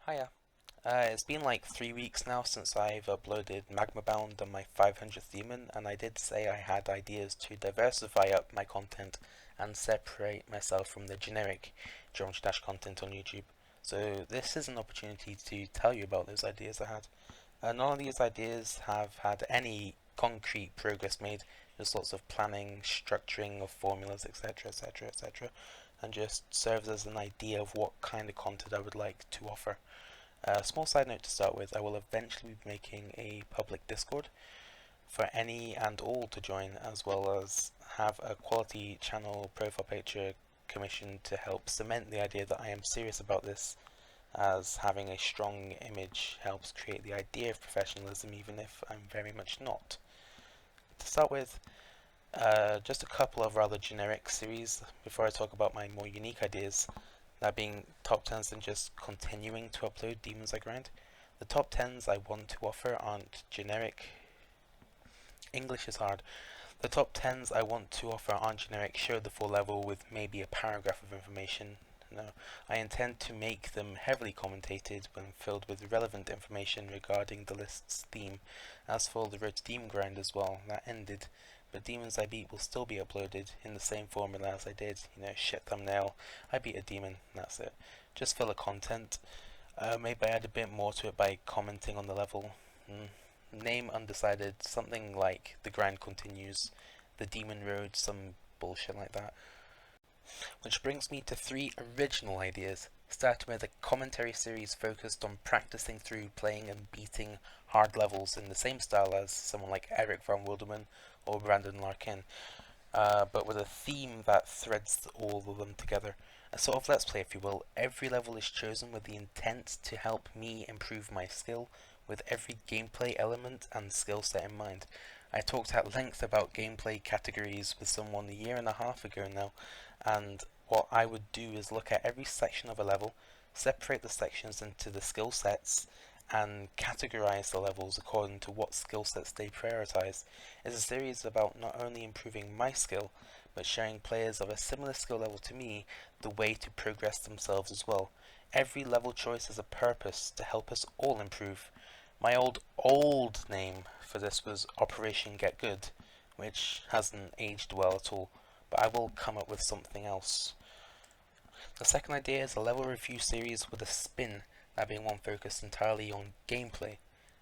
Hiya. It's been like 3 weeks now since I've uploaded Magma Bound and my 500th demon, and I did say I had ideas to diversify up my content and separate myself from the generic Geometry Dash content on YouTube. So this is an opportunity to tell you about those ideas I had. None of these ideas have had any concrete progress made, just lots of planning, structuring of formulas, etc, etc, etc, and just serves as an idea of what kind of content I would like to offer. A small side note to start with, I will eventually be making a public Discord for any and all to join, as well as have a quality channel profile picture commissioned to help cement the idea that I am serious about this, as having a strong image helps create the idea of professionalism even if I'm very much not. To start with, just a couple of rather generic series before I talk about my more unique ideas, that being top 10s and just continuing to upload Demons I Grind. The top 10s I want to offer aren't generic. English is hard. The top 10s I want to offer aren't generic, show the full level with maybe a paragraph of information. No, I intend to make them heavily commentated when filled with relevant information regarding the list's theme. As for the Road to Demon Grind as well, that ended, but Demons I Beat will still be uploaded in the same formula as I did, shit thumbnail, I beat a demon, that's it. Just filler content. Maybe add a bit more to it by commenting on the level. Name undecided, something like The Grind Continues, The Demon Road, some bullshit like that. Which brings me to 3 original ideas, starting with a commentary series focused on practicing through playing and beating hard levels in the same style as someone like Eric Van Wilderman or Brandon Larkin, but with a theme that threads all of them together. A sort of let's play, if you will. Every level is chosen with the intent to help me improve my skill, with every gameplay element and skill set in mind. I talked at length about gameplay categories with someone a year and a half ago now, and what I would do is look at every section of a level, separate the sections into the skill sets, and categorize the levels according to what skill sets they prioritize. It's a series about not only improving my skill, but showing players of a similar skill level to me the way to progress themselves as well. Every level choice has a purpose to help us all improve. My old name for this was Operation Get Good, which hasn't aged well at all, but I will come up with something else. The second idea is a level review series with a spin, that being one focused entirely on gameplay.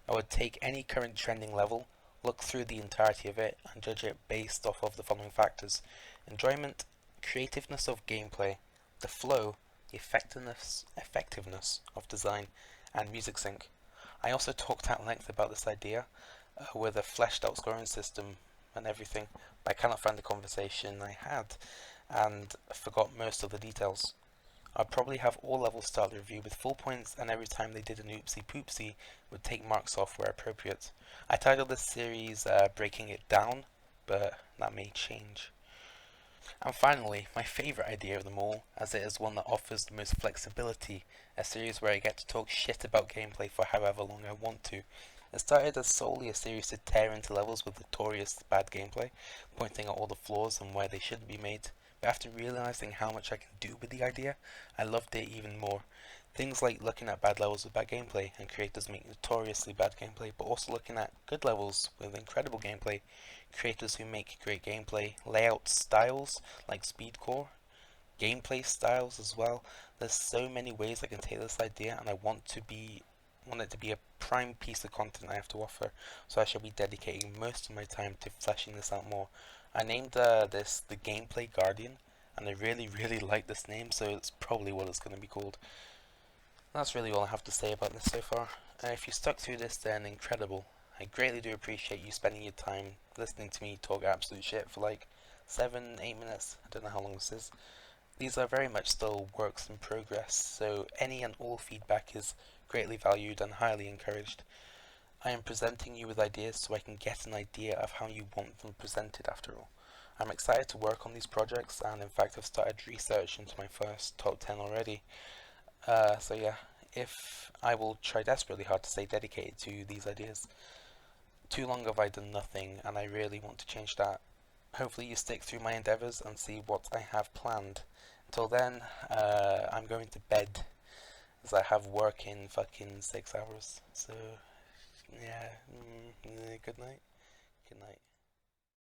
I would take any current trending level, look through the entirety of it, and judge it based off of the following factors: enjoyment, creativeness of gameplay, the flow, the effectiveness of design, and music sync. I also talked at length about this idea with a fleshed out scoring system and everything, but I cannot find the conversation I had and forgot most of the details. I'd probably have all levels start the review with full points, and every time they did an oopsie poopsie would take marks off where appropriate. I titled this series Breaking It Down, but that may change. And finally, my favourite idea of them all, as it is one that offers the most flexibility, a series where I get to talk shit about gameplay for however long I want to. It started as solely a series to tear into levels with notorious bad gameplay, pointing out all the flaws and where they shouldn't be made, but after realising how much I can do with the idea, I loved it even more. Things like looking at bad levels with bad gameplay and creators make notoriously bad gameplay, but also looking at good levels with incredible gameplay, creators who make great gameplay, layout styles like speedcore, gameplay styles as well. There's so many ways I can take this idea, and I want it to be a prime piece of content I have to offer, so I shall be dedicating most of my time to fleshing this out more. I named this the Gameplay Guardian, and I really like this name, so it's probably what it's going to be called. That's really all I have to say about this so far. If you stuck through this, then incredible. I greatly do appreciate you spending your time listening to me talk absolute shit for like 7-8 minutes. I don't know how long this is. These are very much still works in progress, so any and all feedback is greatly valued and highly encouraged. I am presenting you with ideas so I can get an idea of how you want them presented after all. I'm excited to work on these projects, and in fact I've started research into my first top 10 already. So yeah, if I will try desperately hard to stay dedicated to these ideas. Too long have I done nothing, and I really want to change that. Hopefully you stick through my endeavours and see what I have planned. Until then, I'm going to bed. as I have work in fucking 6 hours. So, yeah, good night. Good night.